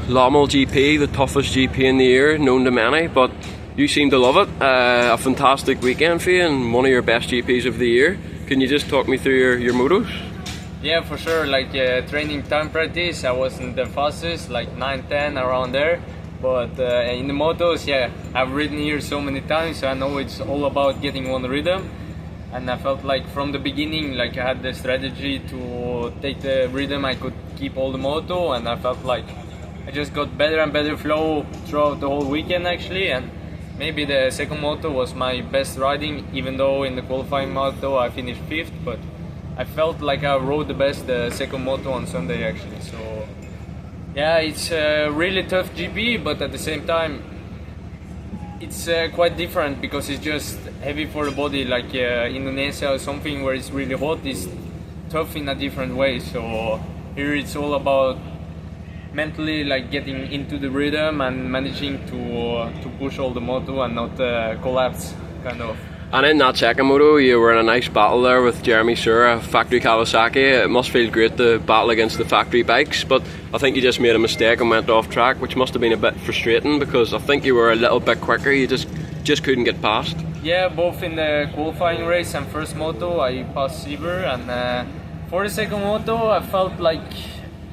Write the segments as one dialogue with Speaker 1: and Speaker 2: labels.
Speaker 1: Lommel GP, the toughest GP in the year, known to many, but you seem to love it. A fantastic weekend for you and one of your best GPs of the year. Can you just talk me through your motos?
Speaker 2: Yeah, for sure. Like training time practice, I wasn't the fastest, like 9-10 around there. But in the motos, yeah, I've ridden here so many times, so I know it's all about getting one rhythm. And I felt like from the beginning, like I had the strategy to take the rhythm I could keep all the moto, and I felt like I just got better and better flow throughout the whole weekend actually. And maybe the second moto was my best riding, even though in the qualifying moto I finished 5th, but I felt like I rode the best the second moto on Sunday actually. So yeah, it's a really tough GP, but at the same time it's quite different because it's just heavy for the body. Like Indonesia or something where it's really hot is tough in a different way. So here it's all about mentally like getting into the rhythm and managing to push all the moto and not collapse kind of.
Speaker 1: And in that second moto, you were in a nice battle there with Jeremy Sura, factory Kawasaki. It must feel great to battle against the factory bikes, but I think you just made a mistake and went off track, which must have been a bit frustrating because I think you were a little bit quicker. You just couldn't get past.
Speaker 2: Yeah, both in the qualifying race and first moto, I passed Siever, and for the second moto, I felt like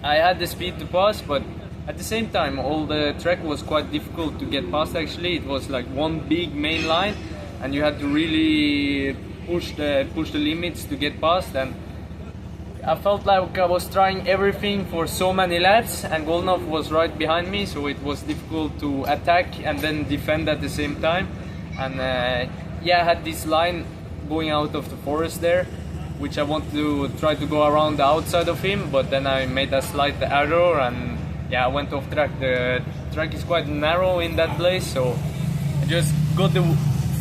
Speaker 2: I had the speed to pass, but at the same time, all the track was quite difficult to get past actually. It was like one big main line, and you had to really push the limits to get past, and I felt like I was trying everything for so many laps, and Golnov was right behind me, so it was difficult to attack and then defend at the same time. And yeah, I had this line going out of the forest there, which I wanted to try to go around the outside of him, but then I made a slight error and yeah, I went off track. The track is quite narrow in that place, so I just got the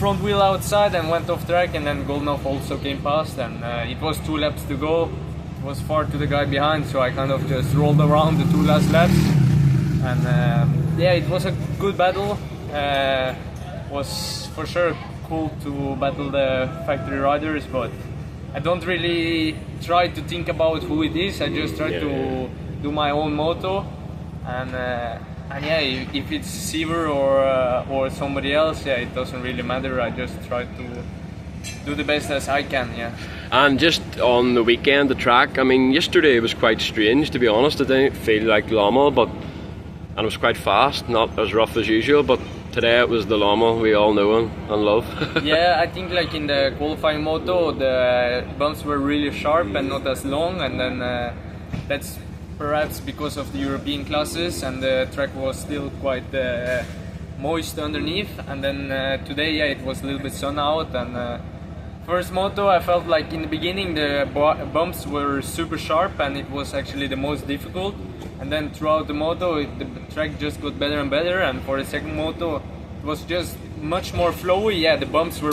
Speaker 2: front wheel outside and went off track, and then Golnov also came past, and it was 2 laps to go. It was far to the guy behind, so I kind of just rolled around the 2 last laps, and yeah, it was a good battle. Was for sure cool to battle the factory riders, but I don't really try to think about who it is. I just try to do my own moto, and yeah, if it's Siever or somebody else, yeah, it doesn't really matter. I just try to do the best as I can, yeah.
Speaker 1: And just on the weekend, the track, I mean, yesterday was quite strange, to be honest. It didn't feel like Lommel, and it was quite fast, not as rough as usual, but today it was the Lommel we all know and love.
Speaker 2: Yeah, I think like in the qualifying moto, the bumps were really sharp and not as long, and then that's perhaps because of the European classes, and the track was still quite moist underneath. And then today, yeah, it was a little bit sun out, and first moto I felt like in the beginning the bumps were super sharp and it was actually the most difficult, and then throughout the moto the track just got better and better, and for the second moto it was just much more flowy. Yeah, the bumps were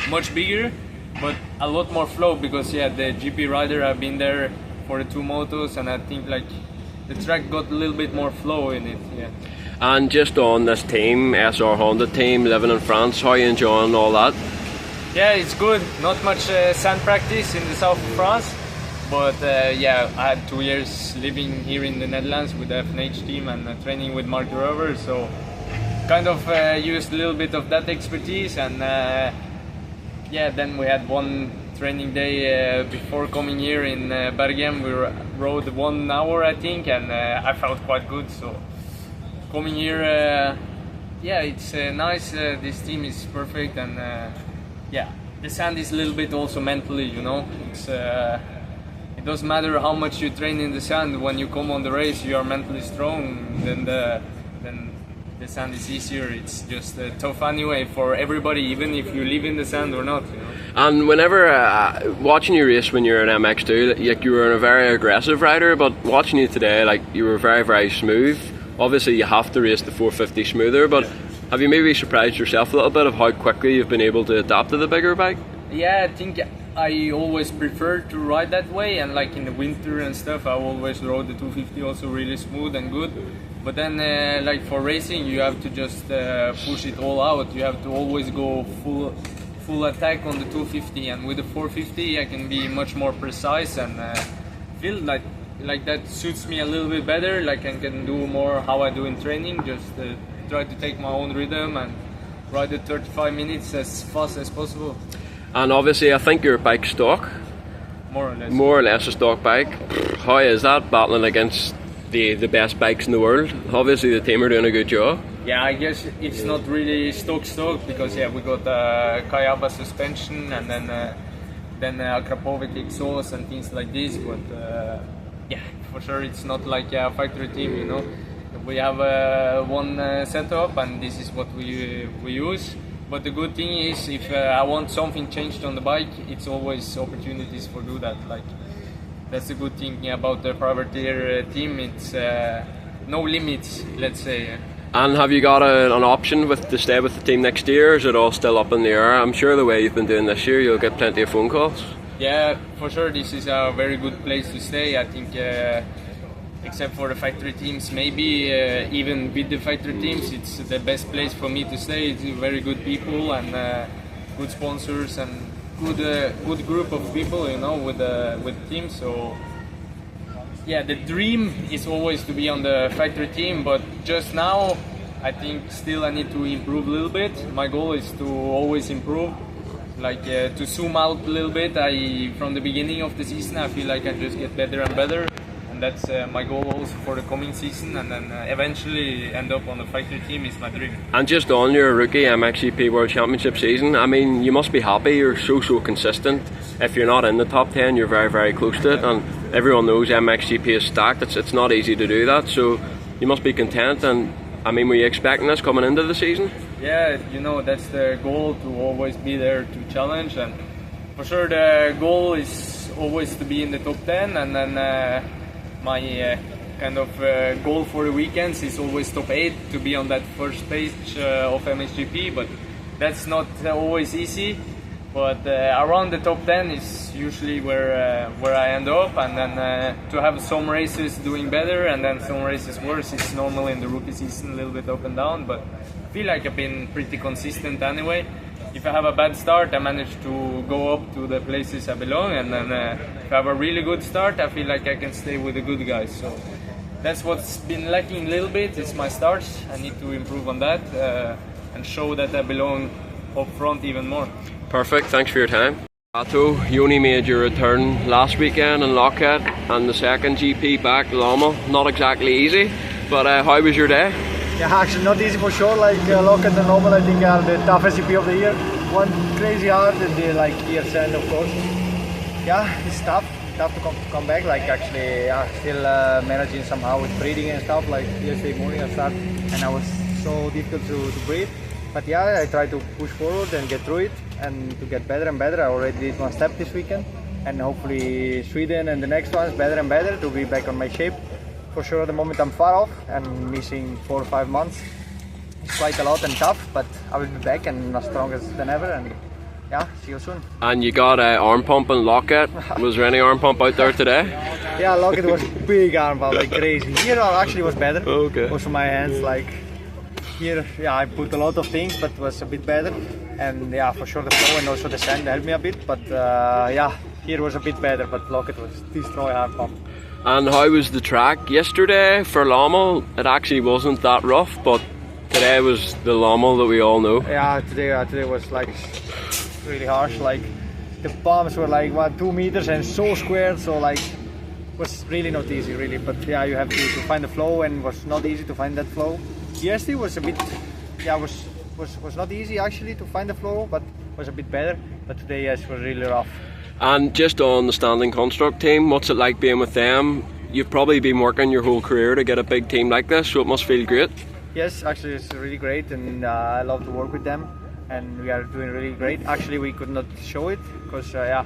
Speaker 2: much bigger but a lot more flow because yeah, the GP rider have been there for the 2 motos, and I think like the track got a little bit more flow in it. Yeah.
Speaker 1: And just on this team, SR Honda team, living in France, how are you enjoying all that?
Speaker 2: Yeah, it's good. Not much sand practice in the south of France, but yeah, I had 2 years living here in the Netherlands with the FNH team and training with Mark Rover, so kind of used a little bit of that expertise. And yeah, then we had one training day before coming here in Belgium. We rode 1 hour I think, and I felt quite good, so coming here, yeah, it's nice. This team is perfect, and yeah, the sand is a little bit also mentally, you know. It's it doesn't matter how much you train in the sand. When you come on the race, you are mentally strong. Then the sand is easier. It's just tough anyway for everybody, even if you live in the sand or not, you know.
Speaker 1: And whenever watching you race when you were in MX2, like you were a very aggressive rider, but watching you today, like you were very, very smooth. Obviously, you have to race the 450 smoother, but have you maybe surprised yourself a little bit of how quickly you've been able to adapt to the bigger bike?
Speaker 2: Yeah, I think I always prefer to ride that way, and like in the winter and stuff, I always rode the 250 also really smooth and good. But then like for racing, you have to just push it all out. You have to always go full attack on the 250, and with the 450 I can be much more precise and feel like like that suits me a little bit better. Like I can do more how I do in training, just try to take my own rhythm and ride the 35 minutes as fast as possible.
Speaker 1: And obviously, I think your bike's stock.
Speaker 2: More or less.
Speaker 1: More or less a stock bike. How is that battling against the best bikes in the world? Obviously, the team are doing a good job.
Speaker 2: Yeah, I guess it's not really stock because we got Kayaba suspension and then Akrapovic exhaust and things like this. But yeah, for sure it's not like a factory team, you know. We have one setup and this is what we use. But the good thing is, if I want something changed on the bike, it's always opportunities for do that. Like that's the good thing about the privateer team. It's no limits, let's say.
Speaker 1: And have you got an option to stay with the team next year, or is it all still up in the air? I'm sure the way you've been doing this year, you'll get plenty of phone calls.
Speaker 2: Yeah, for sure. This is a very good place to stay. I think. Except for the factory teams, maybe even with the factory teams, it's the best place for me to stay. It's very good people and good sponsors and good group of people, you know, with the team. So yeah, the dream is always to be on the factory team, but just now I think still I need to improve a little bit. My goal is to always improve, like to zoom out a little bit. From the beginning of the season, I feel like I just get better and better. That's my goal also for the coming season, and then eventually end up on the factory team is my dream.
Speaker 1: And just on your rookie MXGP World Championship season, I mean, you must be happy. You're so consistent. If you're not in the top 10, you're very close to it, and everyone knows MXGP is stacked. It's not easy to do that, so you must be content. And I mean, were you expecting this coming into the season?
Speaker 2: Yeah, you know, that's the goal, to always be there to challenge, and for sure the goal is always to be in the top 10, and then my kind of goal for the weekends is always top 8, to be on that first page of MXGP, but that's not always easy. But around the top 10 is usually where I end up, and then to have some races doing better and then some races worse is normal in the rookie season, a little bit up and down, but I feel like I've been pretty consistent anyway. If I have a bad start, I manage to go up to the places I belong, and then if I have a really good start, I feel like I can stay with the good guys. So that's what's been lacking a little bit, is my starts. I need to improve on that and show that I belong up front even more.
Speaker 1: Perfect, thanks for your time. Forato, you only made your return last weekend in Lockheed, and the second GP back, Lommel. Not exactly easy, but how was your day?
Speaker 3: Yeah, actually not easy for sure. Like Lockheed and Lommel, I think are the toughest GP of the year. One crazy hard, and the year's end, of course. Yeah, it's tough to come back. Like actually, still managing somehow with breathing and stuff. Like yesterday morning I started, and I was so difficult to breathe. But yeah, I try to push forward and get through it, and to get better and better. I already did one step this weekend, and hopefully Sweden and the next ones better and better to be back on my shape. For sure, at the moment I'm far off and missing 4 or 5 months. It's quite a lot and tough, but I will be back and as strong than ever. And yeah, see you soon.
Speaker 1: And you got arm pump in Lockheed. Was there any arm pump out there today?
Speaker 3: Yeah, Lockheed was big arm pump, like crazy. Here actually was better.
Speaker 1: Okay.
Speaker 3: Also my hands, like here, yeah, I put a lot of things, but was a bit better. And yeah, for sure the flow and also the sand helped me a bit. But yeah, here was a bit better, but Lockheed was destroy arm pump.
Speaker 1: And how was the track yesterday for Lommel? It actually wasn't that rough, but today was the Lommel that we all know.
Speaker 3: Yeah, today was like really harsh. Like the bumps were like 2 meters and so squared, so like was really not easy, really. But yeah, you have to find the flow, and it was not easy to find that flow. Yesterday was a bit, yeah, was not easy actually to find the flow, but was a bit better. But today, yes, was really rough.
Speaker 1: And just on the standing construct team, what's it like being with them? You've probably been working your whole career to get a big team like this, so it must feel great.
Speaker 3: Yes, actually it's really great, and I love to work with them, and we are doing really great. Actually, we could not show it because yeah,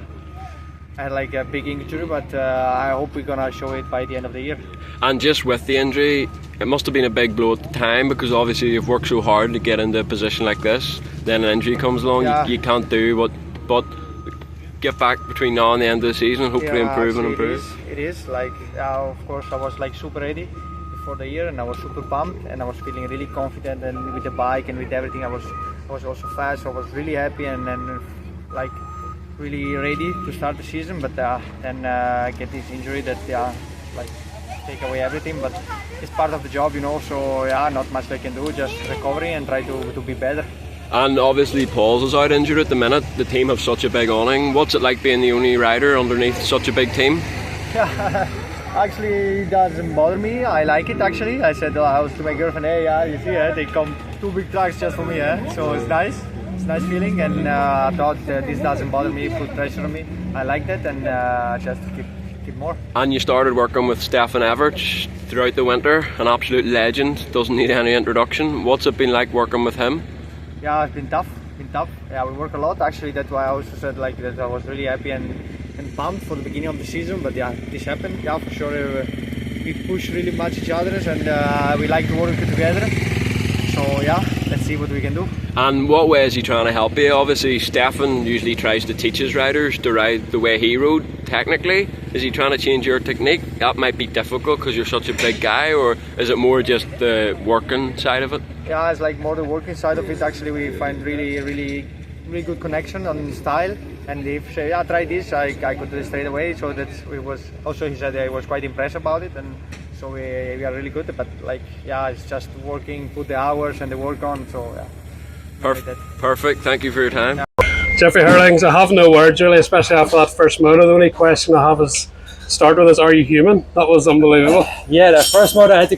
Speaker 3: I had like a big injury, but I hope we're gonna show it by the end of the year.
Speaker 1: And just with the injury, it must have been a big blow at the time, because obviously you've worked so hard to get into a position like this. Then an injury comes along, yeah. you can't do what, but get back between now and the end of the season and hopefully improve and improve.
Speaker 3: It is like, of course I was like super ready before the year, and I was super pumped, and I was feeling really confident, and with the bike and with everything I was also fast, so I was really happy and like really ready to start the season. But then I get this injury that like take away everything, but it's part of the job, you know. So yeah, not much they can do, just recovery and try to be better.
Speaker 1: And obviously Paul's is out injured at the minute. The team have such a big awning. What's it like being the only rider underneath such a big team?
Speaker 3: Actually, it doesn't bother me. I like it actually. I said I was to my girlfriend, hey, yeah, you see, they come 2 big trucks just for me, so it's nice. It's a nice feeling, and I thought this doesn't bother me, put pressure on me. I like that, and just to keep more. And
Speaker 1: you started working with Stefan Everts throughout the winter, an absolute legend, doesn't need any introduction. What's it been like working with him?
Speaker 3: Yeah, it's been tough. Yeah, we work a lot actually. That's why I also said like that I was really happy and pumped for the beginning of the season. But yeah, this happened. Yeah, for sure. We push really much each other, and we like to work together. So yeah, let's see what we can do.
Speaker 1: And what way is he trying to help you? Obviously, Stefan usually tries to teach his riders to ride the way he rode. Technically, is he trying to change your technique? That might be difficult because you're such a big guy, or is it more just the working side of it?
Speaker 3: Yeah, it's like more the working side of it. Actually, we find really good connection on style. And if say, yeah, try this, I could do it straight away. So that it was also, he said he was quite impressed about it, and so we are really good. But like, yeah, it's just working, put the hours and the work on. So yeah.
Speaker 1: Perfect. Thank you for your time.
Speaker 3: Yeah.
Speaker 4: Jeffrey Herlings, I have no words really, especially after that first moto. The only question I have is start with is, are you human? That was unbelievable.
Speaker 5: Yeah, the first moto had to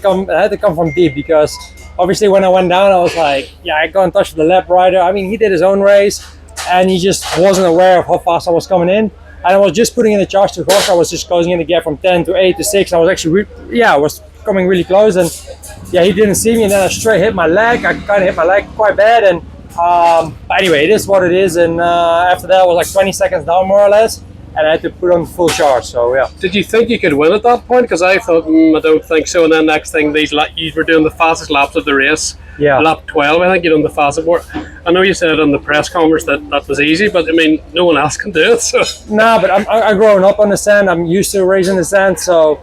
Speaker 5: come from deep, because obviously when I went down I was like, yeah, I got in touch with the lap rider. I mean, he did his own race and he just wasn't aware of how fast I was coming in. And I was just putting in the charge to Jorge. I was just going in the gap from 10 to 8 to 6. I was actually, I was coming really close, and yeah, he didn't see me, and then I straight hit my leg. I kind of hit my leg quite bad, and but anyway, it is what it is. And after that, I was like 20 seconds down more or less, and I had to put on full charge. So yeah.
Speaker 4: Did you think you could win at that point? Because I thought, I don't think so. And then next thing, you were doing the fastest laps of the race.
Speaker 5: Yeah.
Speaker 4: Lap 12, I think you done the fastest. I know you said on the press conference that was easy, but I mean, no one else can do it. So.
Speaker 5: Nah, but I'm growing up on the sand. I'm used to racing the sand, so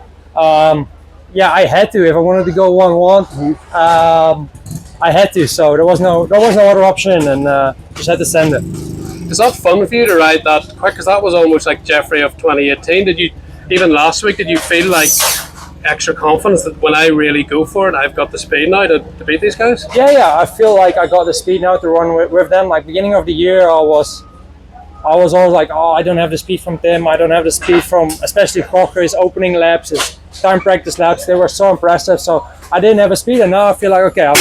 Speaker 5: yeah, I had to if I wanted to go 1-1. I had to, so there was no other option, and just had to send it.
Speaker 4: Is that fun for you to ride that quick? Because that was almost like Jeffrey of 2018. Did you, even last week, did you feel like extra confidence that when I really go for it, I've got the speed now to beat these guys?
Speaker 5: Yeah, I feel like I got the speed now to run with them. Like beginning of the year, I was always like, oh, I don't have the speed from them. I don't have the speed from, especially Jorge's opening laps, his time practice laps. They were so impressive. So I didn't have a speed, and now I feel like, okay,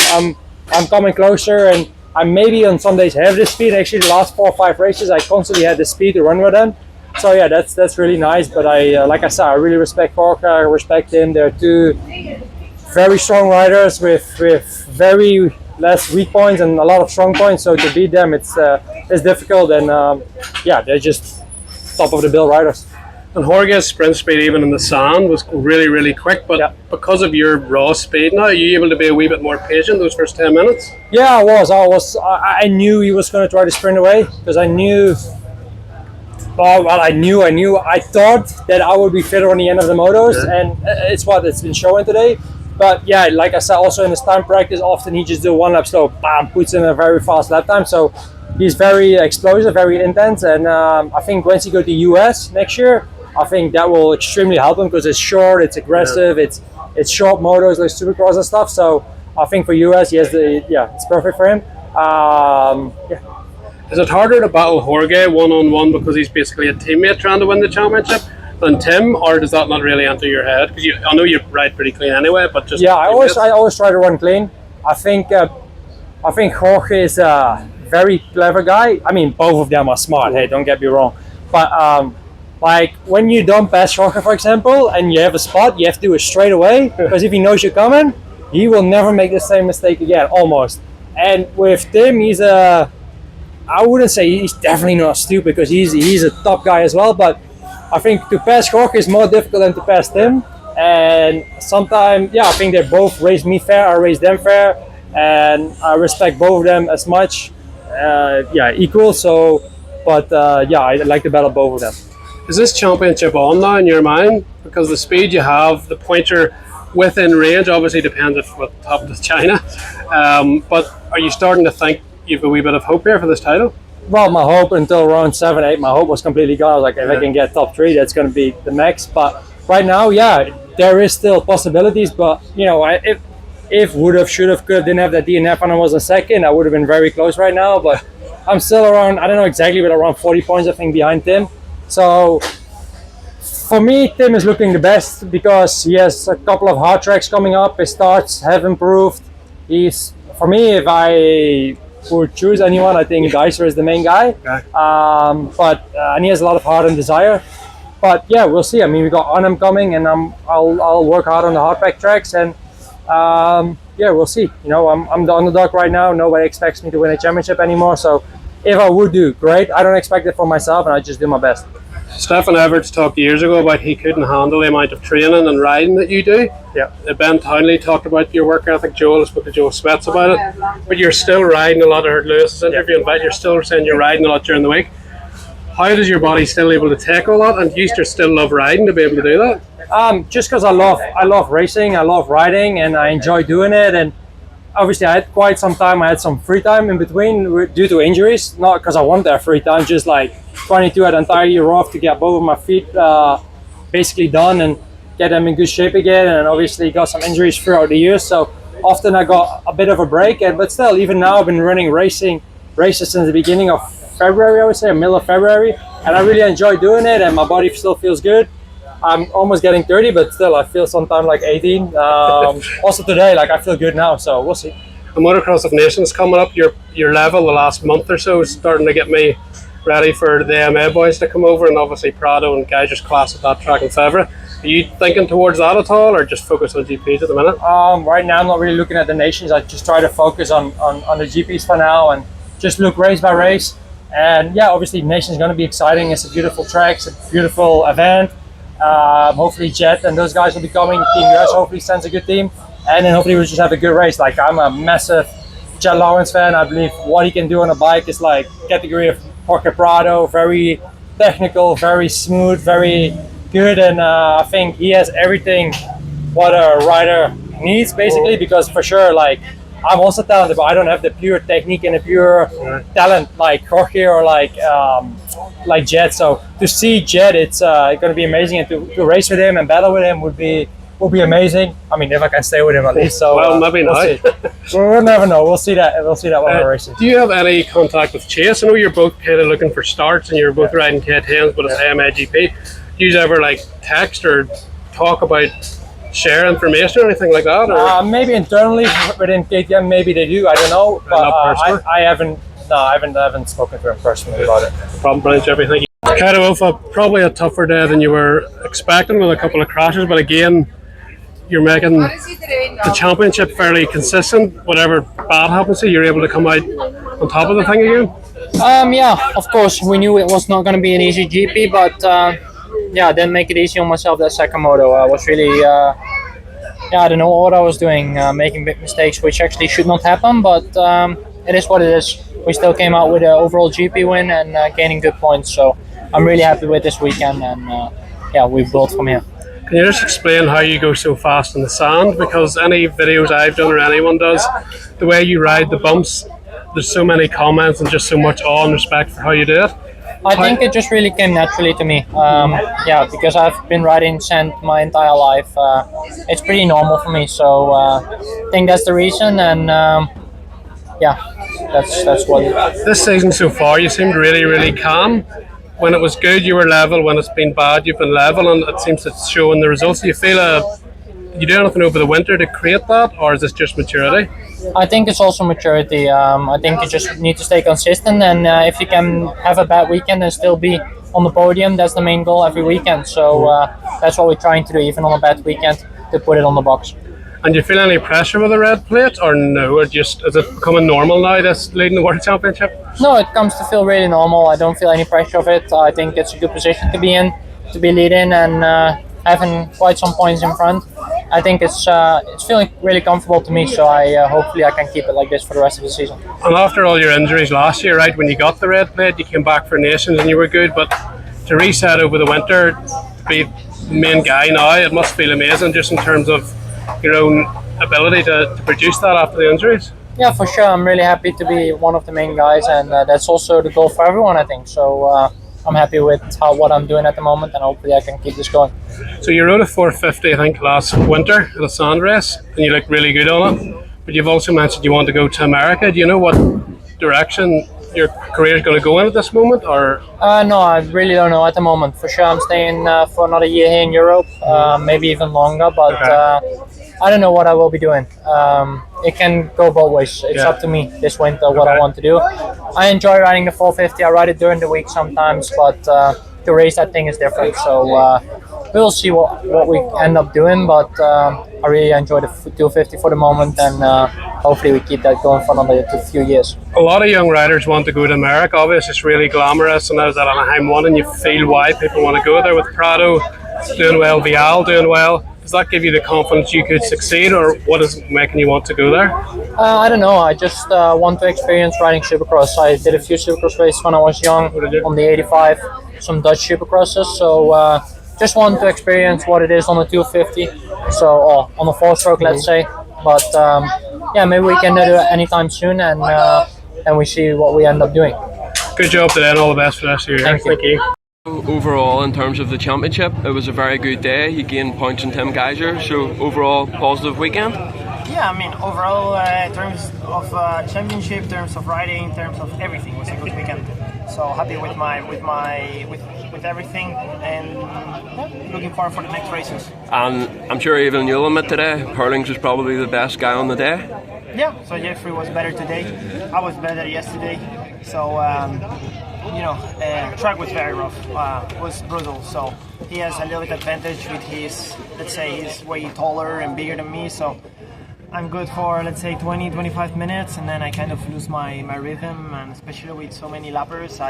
Speaker 5: I'm coming closer, and I maybe on some days have the speed. Actually, the last 4 or 5 races, I constantly had the speed to run with them. So yeah, that's really nice. But I, like I said, I really respect Jorge. I respect him. They're two very strong riders with very less weak points and a lot of strong points. So to beat them, it's difficult. And yeah, they're just top of the bill riders.
Speaker 4: And Jorge's sprint speed, even in the sand, was really quick. But because of your raw speed now, are you able to be a wee bit more patient those first 10 minutes?
Speaker 5: Yeah, I was. I knew he was going to try to sprint away, because I knew. Well, I knew. I thought that I would be fitter on the end of the motos, and it's been showing today. But yeah, like I said, also in his time practice, often he just do one lap slow, bam, puts in a very fast lap time. So he's very explosive, very intense, and I think once he go to US next year, I think that will extremely help him, because it's short, it's aggressive, it's short motos like Supercross and stuff. So I think for US, he has it's perfect for him. Yeah.
Speaker 4: Is it harder to battle Jorge one-on-one because he's basically a teammate trying to win the championship than Tim, or does that not really enter your head? Because I know you ride pretty clean anyway, but just
Speaker 5: I always try to run clean. I think Jorge is a very clever guy. I mean, both of them are smart. Hey, don't get me wrong, but like when you don't pass Jorge, for example, and you have a spot, you have to do it straight away, because if he knows you're coming, he will never make the same mistake again, almost. And with Tim, I wouldn't say he's definitely not stupid, because he's a top guy as well, but I think to pass Jorge is more difficult than to pass Tim. And sometimes, I think they both raised me fair, I raised them fair, and I respect both of them as much, equal. So, but I like to battle both of them.
Speaker 4: Is this championship on now in your mind? Because the speed you have, the pointer within range, obviously depends if what happened with China. But are you starting to think you've a wee bit of hope here for this title?
Speaker 5: Well, my hope until round 7, 8, my hope was completely gone. I was like, if I can get top 3, that's going to be the max. But right now, there is still possibilities, but you know, if would have, should have, could have, didn't have that DNF and I was a second, I would have been very close right now. But I'm still around, I don't know exactly, but around 40 points I think behind Tim. So for me, Tim is looking the best because he has a couple of hard tracks coming up. His starts have improved. For me, if I would choose anyone, I think Geiser is the main guy. Okay. And he has a lot of heart and desire. But yeah, we'll see. I mean, we got Arnhem coming, and I'll work hard on the hardback tracks, and yeah, we'll see. You know, I'm the underdog right now. Nobody expects me to win a championship anymore. So if I would do, great. I don't expect it for myself, and I just do my best.
Speaker 4: Stefan Everts talked years ago about he couldn't handle the amount of training and riding that you do.
Speaker 5: Yeah.
Speaker 4: Ben Townley talked about your work ethic. Joel spoke to Joel Spets about it. But you're still riding a lot. I heard Lewis's interview, but you're still saying you're riding a lot during the week. How does your body still able to take all that, and do you still love riding to be able to do that?
Speaker 5: Just because I love racing, I love riding, and I enjoy doing it. And obviously, I had quite some time. I had some free time in between due to injuries, not because I wanted that free time, just like trying to do an entire year off to get both of my feet basically done and get them in good shape again. And obviously, got some injuries throughout the year, so often I got a bit of a break. But still, even now, I've been running races since the beginning of February, I would say, middle of February, and I really enjoy doing it, and my body still feels good. I'm almost getting 30, but still I feel sometimes like 18. Also today, like I feel good now, so we'll see.
Speaker 4: The Motocross of Nations coming up, your level the last month or so is starting to get me ready for the AMA boys to come over, and obviously Prado and Geiger's class at that track in February. Are you thinking towards that at all, or just focus on GPs at the minute?
Speaker 5: Right now I'm not really looking at the nations. I just try to focus on the GPs for now and just look race by race. And yeah, obviously Nation is going to be exciting. It's a beautiful track, it's a beautiful event. Hopefully Jet and those guys will be coming. Team US hopefully sends a good team, and then hopefully we'll just have a good race. Like, I'm a massive Jet Lawrence fan. I believe what he can do on a bike is like category of Jorge Prado. Very technical, very smooth, very good, and I think he has everything what a rider needs basically, because for sure, like, I'm also talented, but I don't have the pure technique and the pure talent like Jorge or like Jet. So to see Jet, it's going to be amazing, and to race with him and battle with him would be amazing. I mean, if I can stay with him at least. So
Speaker 4: well, maybe not.
Speaker 5: We'll never know. We'll see that. We'll see that when we're racing.
Speaker 4: Do you have any contact with Chase? I know you're both kind of looking for starts, and you're both riding K10s, but it's MXGP. Do you ever like text or talk about share information or anything like that? Or?
Speaker 5: Maybe internally within KTM, maybe they do. I don't know, but I haven't. No, I haven't spoken to him personally about it.
Speaker 4: No problem, brilliant, Jeffrey. Thank you. Kaito Alpha, probably a tougher day than you were expecting with a couple of crashes, but again, you're making the championship fairly consistent. Whatever bad happens to you, you're able to come out on top of the thing again.
Speaker 6: Yeah, of course, we knew it was not going to be an easy GP, but yeah, I didn't make it easy on myself that second moto. I was really, I don't know what I was doing, making big mistakes, which actually should not happen, but it is what it is. We still came out with an overall GP win and gaining good points, so I'm really happy with this weekend, and yeah, we've built from here.
Speaker 4: Can you just explain how you go so fast in the sand? Because any videos I've done or anyone does, the way you ride the bumps, there's so many comments and just so much awe and respect for how you do it.
Speaker 6: I think it just really came naturally to me. Yeah, because I've been riding sand my entire life. It's pretty normal for me, so I think that's the reason. And yeah, that's what it is.
Speaker 4: This season so far, you seemed really, really calm. When it was good, you were level. When it's been bad, you've been level, and it seems to show in the results. Do you feel you do anything over the winter to create that, or is this just maturity?
Speaker 6: I think it's also maturity. I think you just need to stay consistent, and if you can have a bad weekend and still be on the podium, that's the main goal every weekend. So that's what we're trying to do, even on a bad weekend, to put it on the box.
Speaker 4: And do you feel any pressure with the red plate, or no? Or just is it becoming normal now, this leading the World Championship?
Speaker 6: No, it comes to feel really normal. I don't feel any pressure of it. I think it's a good position to be in, to be leading, and having quite some points in front. I think it's feeling really comfortable to me, so hopefully I can keep it like this for the rest of the season.
Speaker 4: And after all your injuries last year, right, when you got the red plate, you came back for Nations and you were good, but to reset over the winter, to be the main guy now, it must feel amazing just in terms of your own ability to produce that after the injuries.
Speaker 6: Yeah, for sure. I'm really happy to be one of the main guys, and that's also the goal for everyone, I think. So I'm happy with what I'm doing at the moment, and hopefully I can keep this going.
Speaker 4: So you rode a 450, I think, last winter at a sand race, and you looked really good on it. But you've also mentioned you want to go to America. Do you know what direction your career is going to go in at this moment, or?
Speaker 6: No, I really don't know at the moment. For sure, I'm staying for another year here in Europe, maybe even longer. But I don't know what I will be doing. It can go both ways. It's up to me this winter what I want to do. I enjoy riding the 450. I ride it during the week sometimes, but the race, I think, is different. So we'll see what we end up doing. But I really enjoy the 250 for the moment, and hopefully we keep that going for another few years.
Speaker 4: A lot of young riders want to go to America. Obviously, it's really glamorous, and I was at Anaheim one, and you feel why people want to go there. With Prado doing well, Vial doing well. Does that give you the confidence you could succeed, or what is making you want to go there?
Speaker 6: I don't know. I just want to experience riding Supercross. I did a few Supercross races when I was young on the 85, some Dutch Supercrosses. So just want to experience what it is on the 250. So on the 4-stroke, let's say. But yeah, maybe we can do it anytime soon, and we see what we end up doing.
Speaker 4: Good job today, and all the best for the rest of your year. Thank you.
Speaker 1: Overall, in terms of the championship, it was a very good day. You gained points in Tim Geiser, so overall positive weekend.
Speaker 7: Yeah, I mean, overall, in terms of championship, in terms of riding, in terms of everything, it was a good weekend. So happy with everything, and looking forward for the next races.
Speaker 1: And I'm sure even you'll admit today, Herlings was probably the best guy on the day.
Speaker 7: Yeah, so Jeffrey was better today. I was better yesterday. So track was very rough. Was brutal. So he has a little bit advantage with his, let's say, he's way taller and bigger than me. So I'm good for, let's say, 20-25 minutes, and then I kind of lose my rhythm, and especially with so many lappers,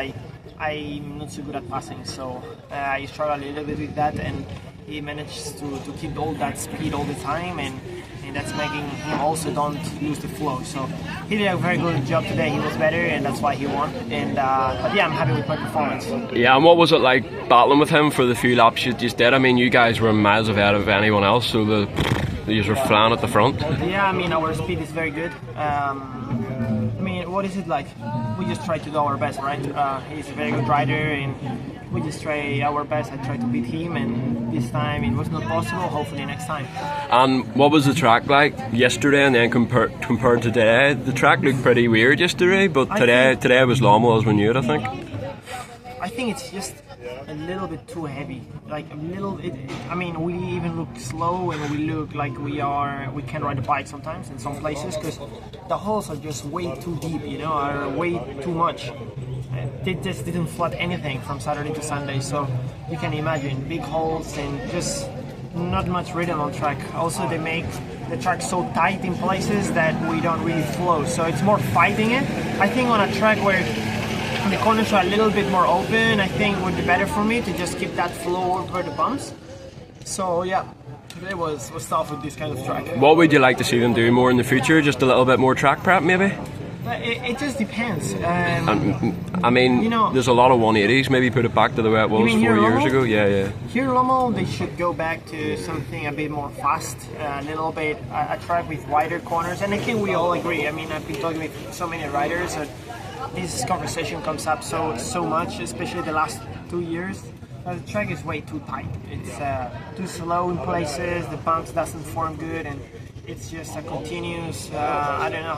Speaker 7: I'm not so good at passing. So I struggle a little bit with that, and he managed to keep all that speed all the time, and that's making him also don't lose the flow. So he did a very good job today. He was better, and that's why he won. And but yeah, I'm happy with my performance.
Speaker 1: Yeah, and what was it like battling with him for the few laps you just did? I mean, you guys were miles ahead of anyone else, so you were flying at the front.
Speaker 7: Yeah, I mean, our speed is very good. I mean, what is it like? We just try to do our best, right? He's a very good rider, and we just try our best. I try to beat him, and this time it was not possible. Hopefully next time.
Speaker 1: And what was the track like yesterday, and then compared to today? The track looked pretty weird yesterday, but today was normal as we knew it, I think.
Speaker 7: I think it's just a little bit too heavy, like a little bit. I mean, we even look slow, and we look like we can ride a bike sometimes in some places, because the holes are just way too deep, are way too much. They just didn't flood anything from Saturday to Sunday, so you can imagine big holes and just not much rhythm on track. Also, they make the track so tight in places that we don't really flow, so it's more fighting it. I think on a track where the corners are a little bit more open, I think would be better for me to just keep that flow over the bumps. So yeah, today was tough with this kind of track.
Speaker 1: What would you like to see them do more in the future? Just a little bit more track prep, maybe?
Speaker 7: It just depends.
Speaker 1: I mean, there's a lot of 180s. Maybe put it back to the way it was 4 years ago. Yeah.
Speaker 7: Here, Lommel, they should go back to something a bit more fast, a little bit a track with wider corners. And I think we all agree. I mean, I've been talking with so many riders, and this conversation comes up so much, especially the last 2 years. The track is way too tight. It's too slow in places. The bumps doesn't form good, and it's just a continuous. I don't know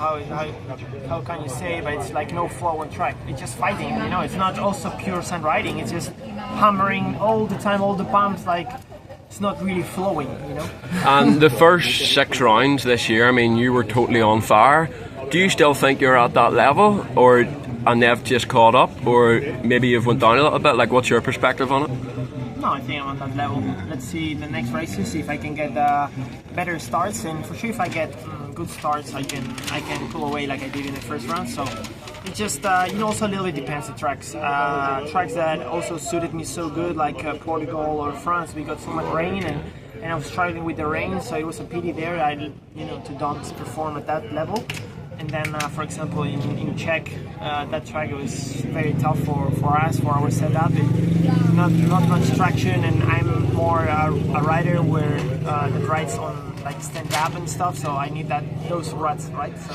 Speaker 7: how can you say, but it's like no flow on track. It's just fighting. It's not also pure sand riding. It's just hammering all the time, all the bumps. Like it's not really flowing.
Speaker 1: And the first 6 rounds this year, I mean, you were totally on fire. Do you still think you're at that level, and they've just caught up, or maybe you've went down a little bit? Like, what's your perspective on it?
Speaker 7: No, I think I'm on that level. Let's see the next races, see if I can get better starts, and for sure if I get good starts, I can pull away like I did in the first round. So it just also a little bit depends on tracks. Tracks that also suited me so good, like Portugal or France, we got so much rain, and I was struggling with the rain, so it was a pity there. To don't perform at that level. And then, for example, in Czech, that track was very tough for us, for our setup. Not much traction, and I'm more a rider where that rides on like stand up and stuff. So I need those ruts, right? So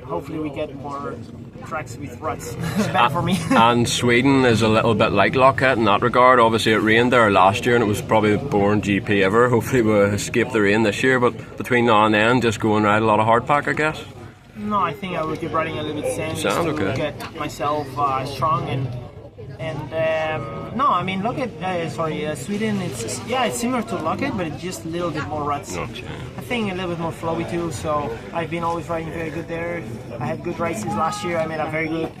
Speaker 7: hopefully we get more tracks with ruts. It's bad for me.
Speaker 1: And Sweden is a little bit like Lockheed in that regard. Obviously it rained there last year and it was probably the boring GP ever. Hopefully we'll escape the rain this year, but between now and then just go and ride a lot of hardpack, I guess.
Speaker 7: No, I think I will keep riding a little bit sand just to
Speaker 1: okay.
Speaker 7: get myself strong and no, I mean look at Sweden. It's similar to Lockheed, but it's just a little bit more ruts. I think a little bit more flowy too. So I've been always riding very good there. I had good races last year. I made a very good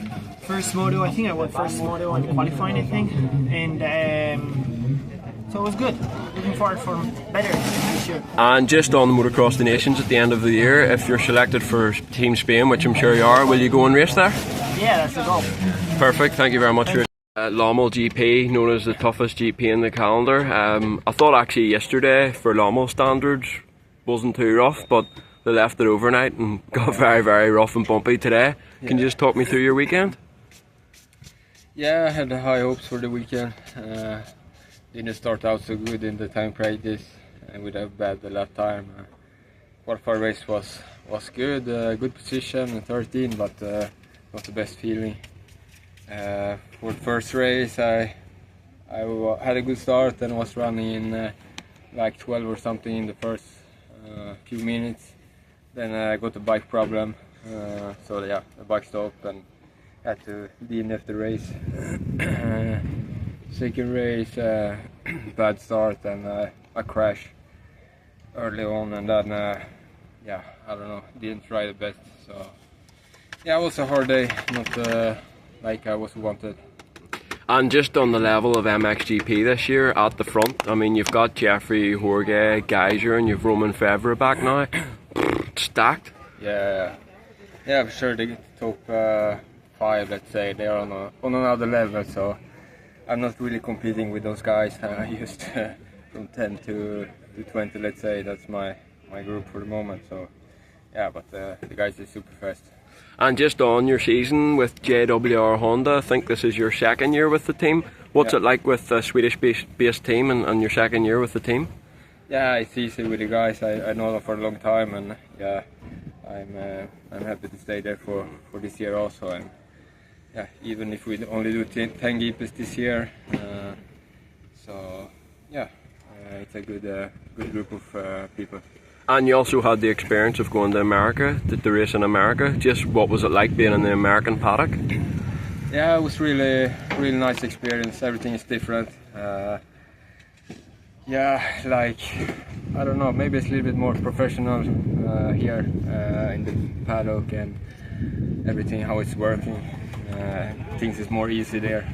Speaker 7: first moto. I think I won first moto on the qualifying. I think, and so it was good. Looking forward for better this year.
Speaker 1: And just on the Motocross the Nations at the end of the year, if you're selected for Team Spain, which I'm sure you are, will you go and race there?
Speaker 7: Yeah, that's the goal.
Speaker 1: Perfect. Thank you very much for your Lommel GP, known as the toughest GP in the calendar. I thought actually yesterday, for Lommel standards, wasn't too rough, but they left it overnight and got very, very rough and bumpy today. Can you just talk me through your weekend?
Speaker 8: Yeah, I had high hopes for the weekend. Didn't start out so good in the time practice, and with a bad lap time. Qualifying race was good, good position, 13, but not the best feeling. For the first race, I had a good start and was running in like 12 or something in the first few minutes. Then I got a bike problem, so yeah, the bike stopped and had to DNF the race. Second race, bad start and a crash early on, and then yeah, I don't know, didn't try the best. So yeah, it was a hard day, not like I was wanted.
Speaker 1: And just on the level of MXGP this year at the front, I mean, you've got Jeffrey, Jorge, Geiser, and you've Roman Febvre back now. Stacked.
Speaker 8: Yeah, for sure. The top 5, let's say, they're on another level. So I'm not really competing with those guys. I used from 10 to 20, let's say. That's my group for the moment. So yeah, but the guys are super fast.
Speaker 1: And just on your season with JWR Honda, I think this is your second year with the team. What's it like with a Swedish-based team and your second year with the team?
Speaker 8: Yeah, it's easy with the guys. I know them for a long time, and yeah, I'm happy to stay there for this year also. And yeah, even if we only do 10 GPs this year, so yeah, it's a good group of people.
Speaker 1: And you also had the experience of going to America, to race in America. Just what was it like being in the American paddock?
Speaker 8: Yeah, it was really nice experience. Everything is different. Yeah, like, I don't know, maybe it's a little bit more professional here in the paddock and everything, how it's working. Things is more easy there,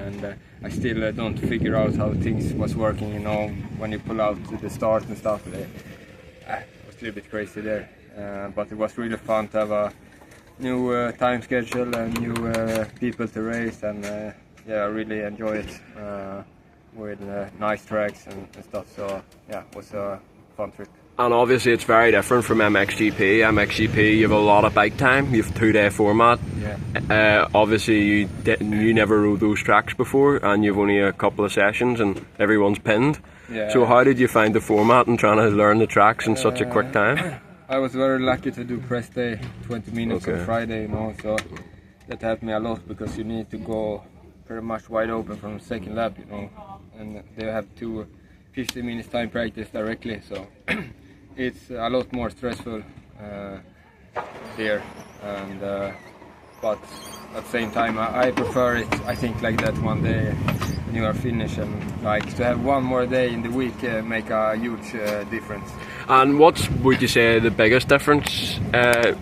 Speaker 8: and I still don't figure out how things was working, you know, when you pull out to the start and stuff. It was a little bit crazy there, but it was really fun to have a new time schedule and new people to race, and yeah, I really enjoy it with nice tracks and stuff. So yeah, it was a fun trip.
Speaker 1: And obviously it's very different from MXGP. MXGP, you have a lot of bike time, you have a 2-day format.
Speaker 8: Yeah.
Speaker 1: Obviously you never rode those tracks before, and you've only a couple of sessions and everyone's pinned.
Speaker 8: Yeah.
Speaker 1: So how did you find the format and trying to learn the tracks in such a quick time?
Speaker 8: I was very lucky to do press day, 20 minutes on Friday, you know, so that helped me a lot, because you need to go pretty much wide open from the second lap, you know, and they have 50 minutes time practice directly, so it's a lot more stressful there, and but at the same time I prefer it, I think, like that one day when you are finished, and like to have one more day in the week make a huge difference.
Speaker 1: And what would you say the biggest difference the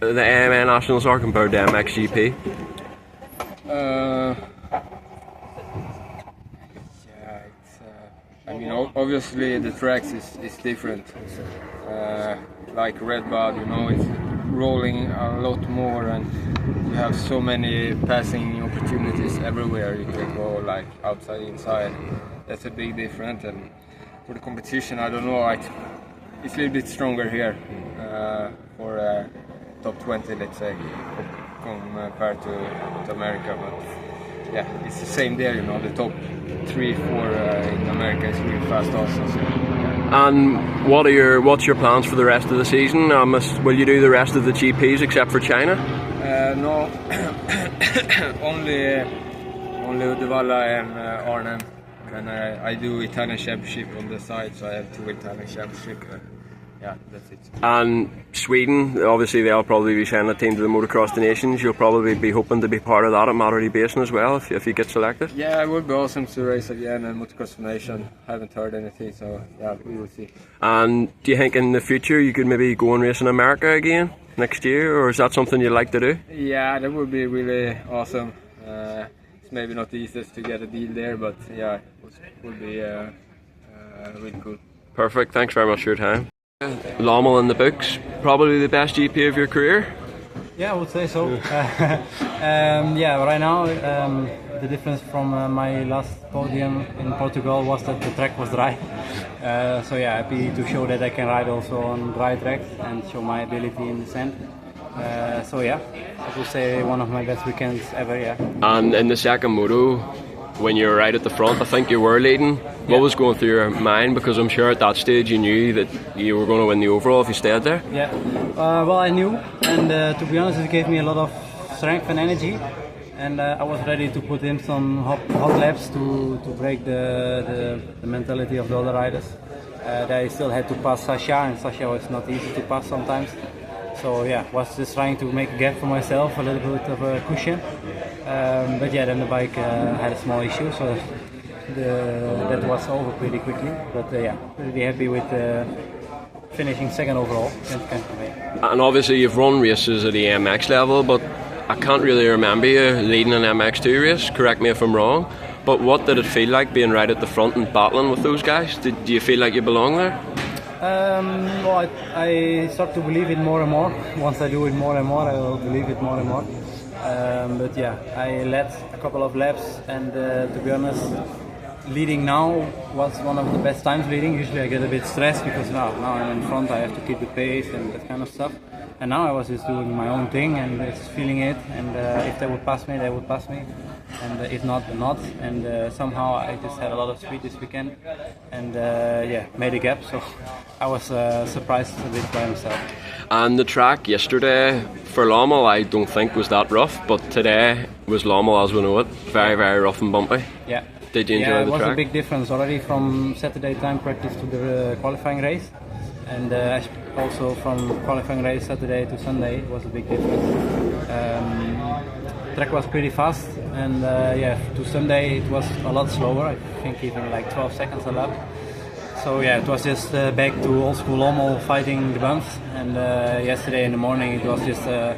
Speaker 1: AMA Nationals are compared to MXGP?
Speaker 8: I mean, obviously the tracks is different. Like Red Bud, you know, it's rolling a lot more, and you have so many passing opportunities everywhere. You can go like outside, inside. That's a big difference. And for the competition, I don't know, it's a little bit stronger here for top 20, let's say, compared to America. But yeah, it's the same there, you know, the top 3, 4 in America is really fast also. So, yeah.
Speaker 1: And what's your plans for the rest of the season? Will you do the rest of the GPs except for China?
Speaker 8: No, only Uddevalla and Arnhem. And I do Italian Championship on the side, so I have 2 Italian Championship. Yeah, that's it.
Speaker 1: And Sweden, obviously they'll probably be sending a team to the Motocross the Nations. You'll probably be hoping to be part of that at Mallory Basin as well if you get selected.
Speaker 8: Yeah, it would be awesome to race again in Motocross the Nation. Haven't heard anything, so yeah, we will see.
Speaker 1: And do you think in the future you could maybe go and race in America again next year, or is that something you'd like to do?
Speaker 8: Yeah, that would be really awesome. It's maybe not the easiest to get a deal there, but yeah, it would be really cool.
Speaker 1: Perfect, thanks very much for your time. Lommel in the books, probably the best GP of your career?
Speaker 9: Yeah, I would say so. Yeah, right now the difference from my last podium in Portugal was that the track was dry. So yeah, happy to show that I can ride also on dry tracks and show my ability in the sand. So yeah, I would say one of my best weekends ever, yeah.
Speaker 1: And in the second moto, when you were right at the front, I think you were leading. What was going through your mind? Because I'm sure at that stage you knew that you were going to win the overall if you stayed there.
Speaker 9: Yeah, well I knew, and to be honest it gave me a lot of strength and energy, and I was ready to put in some hot laps to break the mentality of the other riders. I still had to pass Sasha, and Sasha was not easy to pass sometimes. So yeah, was just trying to make a gap for myself, a little bit of a cushion. But yeah, then the bike had a small issue, so that was over pretty quickly. But yeah, really happy with finishing second overall.
Speaker 1: And obviously you've run races at the MX level, but I can't really remember you leading an MX2 race, correct me if I'm wrong. But what did it feel like being right at the front and battling with those guys? Do you feel like you belong there?
Speaker 9: Well, I start to believe it more and more. Once I do it more and more, I will believe it more and more. But yeah, I led a couple of laps, and to be honest, leading now was one of the best times leading. Usually I get a bit stressed because now I'm in front, I have to keep the pace and that kind of stuff. And now I was just doing my own thing and just feeling it, and if they would pass me, they would pass me. And if not, then not. And somehow I just had a lot of speed this weekend, and yeah, made a gap. So I was surprised a bit by myself.
Speaker 1: And the track yesterday for Lommel, I don't think was that rough, but today was Lommel as we know it, very, very rough and bumpy.
Speaker 9: Yeah.
Speaker 1: Did you enjoy the track?
Speaker 9: Yeah, it was a big difference already from Saturday time practice to the qualifying race, and also from qualifying race Saturday to Sunday it was a big difference. Track was pretty fast, and yeah, to Sunday it was a lot slower. I think even like 12 seconds a lap. So yeah, it was just back to old school Lommel fighting the bumps. And yesterday in the morning it was just a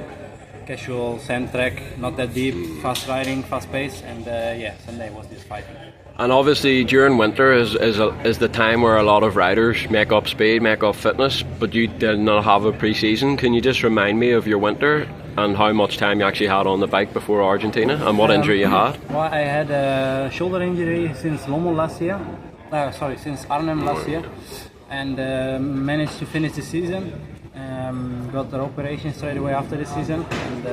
Speaker 9: casual sand track, not that deep, fast riding, fast pace, and yeah, Sunday was just fighting.
Speaker 1: And obviously during winter is the time where a lot of riders make up speed, make up fitness, but you did not have a pre-season. Can you just remind me of your winter and how much time you actually had on the bike before Argentina and what injury you had?
Speaker 9: Well, I had a shoulder injury since Lommel last year, since Arnhem last year, and managed to finish the season. Got the operation straight away after the season, and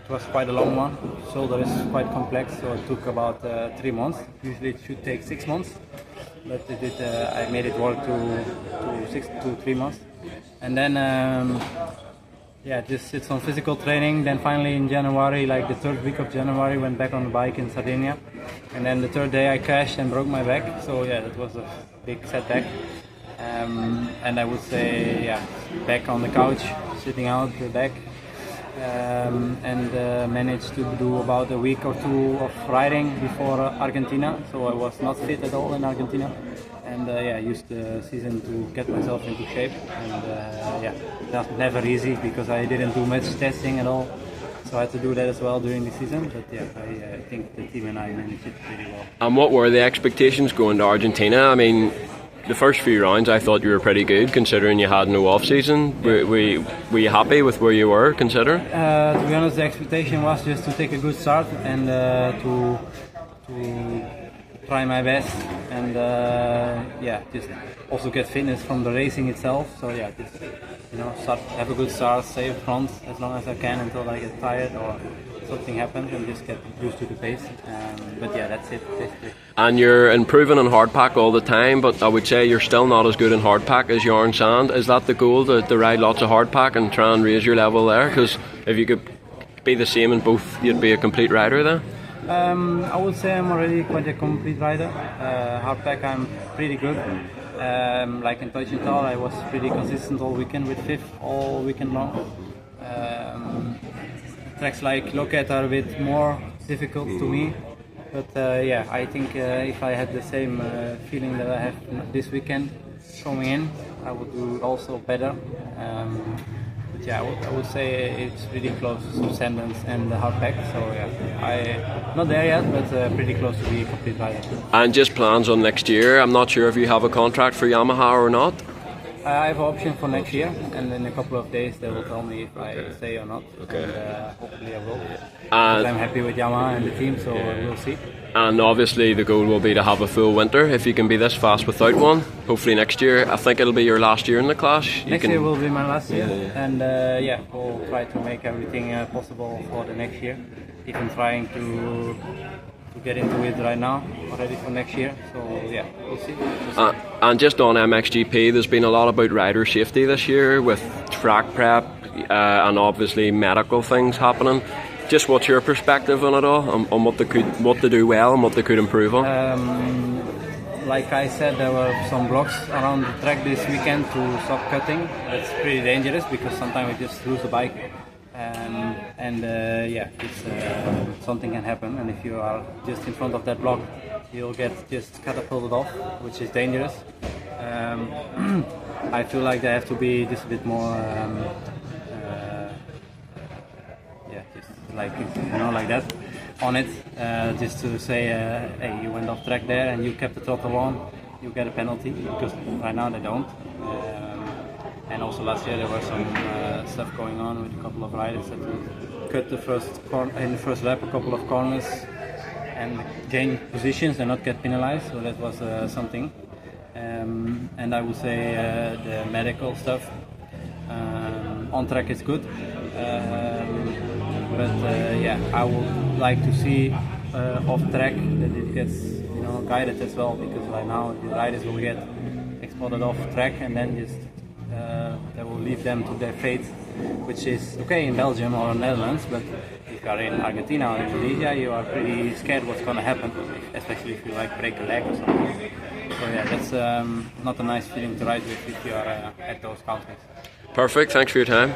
Speaker 9: it was quite a long one. Shoulder is quite complex, so it took about 3 months. Usually it should take 6 months, but it did, I made it work to 3 months. And then yeah, just did some physical training. Then finally in January, like the 3rd week of January, went back on the bike in Sardinia. And then the 3rd day I crashed and broke my back. So yeah, that was a big setback. And I would say, yeah, back on the couch, sitting out the back, and managed to do about a week or 2 of riding before Argentina. So I was not fit at all in Argentina, and yeah, used the season to get myself into shape. And yeah, that's never easy because I didn't do much testing at all. So I had to do that as well during the season, but yeah, I think the team and I managed it pretty well.
Speaker 1: And what were the expectations going to Argentina? I mean, the first few rounds I thought you were pretty good considering you had no off season. Yeah. Were you happy with where you were considering?
Speaker 9: To be honest, the expectation was just to take a good start and to try my best, and yeah, just also get fitness from the racing itself. So yeah, just have a good start, stay up front as long as I can until I get tired or something happens and just get used to the pace. But yeah, that's it basically.
Speaker 1: And you're improving in hardpack all the time, but I would say you're still not as good in hardpack as you are in sand. Is that the goal, to ride lots of hardpack and try and raise your level there? Because if you could be the same in both, you'd be a complete rider then?
Speaker 9: I would say I'm already quite a complete rider. Hardpack I'm pretty good. Like in Teutschenthal, I was pretty consistent all weekend with fifth all weekend long. Tracks like Loket are a bit more difficult to me, but yeah, I think if I had the same feeling that I have this weekend coming in, I would do also better. But yeah, I would say it's pretty close to Sandens and the hardpack. So yeah, not there yet, but pretty close to be a complete rider.
Speaker 1: And just plans on next year. I'm not sure if you have a contract for Yamaha or not.
Speaker 9: I have an option for next year, and in a couple of days they will tell me if I stay or not.
Speaker 1: Okay.
Speaker 9: And hopefully I will.
Speaker 1: And
Speaker 9: I'm happy with Yamaha and the team, so we'll see.
Speaker 1: And obviously the goal will be to have a full winter. If you can be this fast without one, hopefully next year. I think it'll be your last year in the class.
Speaker 9: Next year will be my last year, and yeah, we'll try to make everything possible for the next year. Even trying to get into it right now, already for next year. So yeah, we'll see.
Speaker 1: And just on MXGP, there's been a lot about rider safety this year with track prep and obviously medical things happening. Just what's your perspective on it all, on what they do well and what they could improve on?
Speaker 9: Like I said, there were some blocks around the track this weekend to stop cutting. That's pretty dangerous because sometimes we just lose the bike. Yeah, it's, something can happen, and if you are just in front of that block, you'll get just catapulted off, which is dangerous. I feel like they have to be just a bit more, just like like that on it, just to say, hey, you went off track there and you kept the throttle on, you get a penalty, because right now they don't. And also last year there was some stuff going on with a couple of riders that would cut in the first lap a couple of corners and gain positions and not get penalized, so that was something. And I would say the medical stuff on track is good, but yeah, I would like to see off track that it gets guided as well, because right now the riders will get exploded off track and then just that will leave them to their fate, which is okay in Belgium or Netherlands, but if you are in Argentina or Indonesia, you are pretty scared what's going to happen, especially if you break a leg or something. So yeah, that's not a nice feeling to ride with if you are at those countries.
Speaker 1: Perfect, thanks for your time.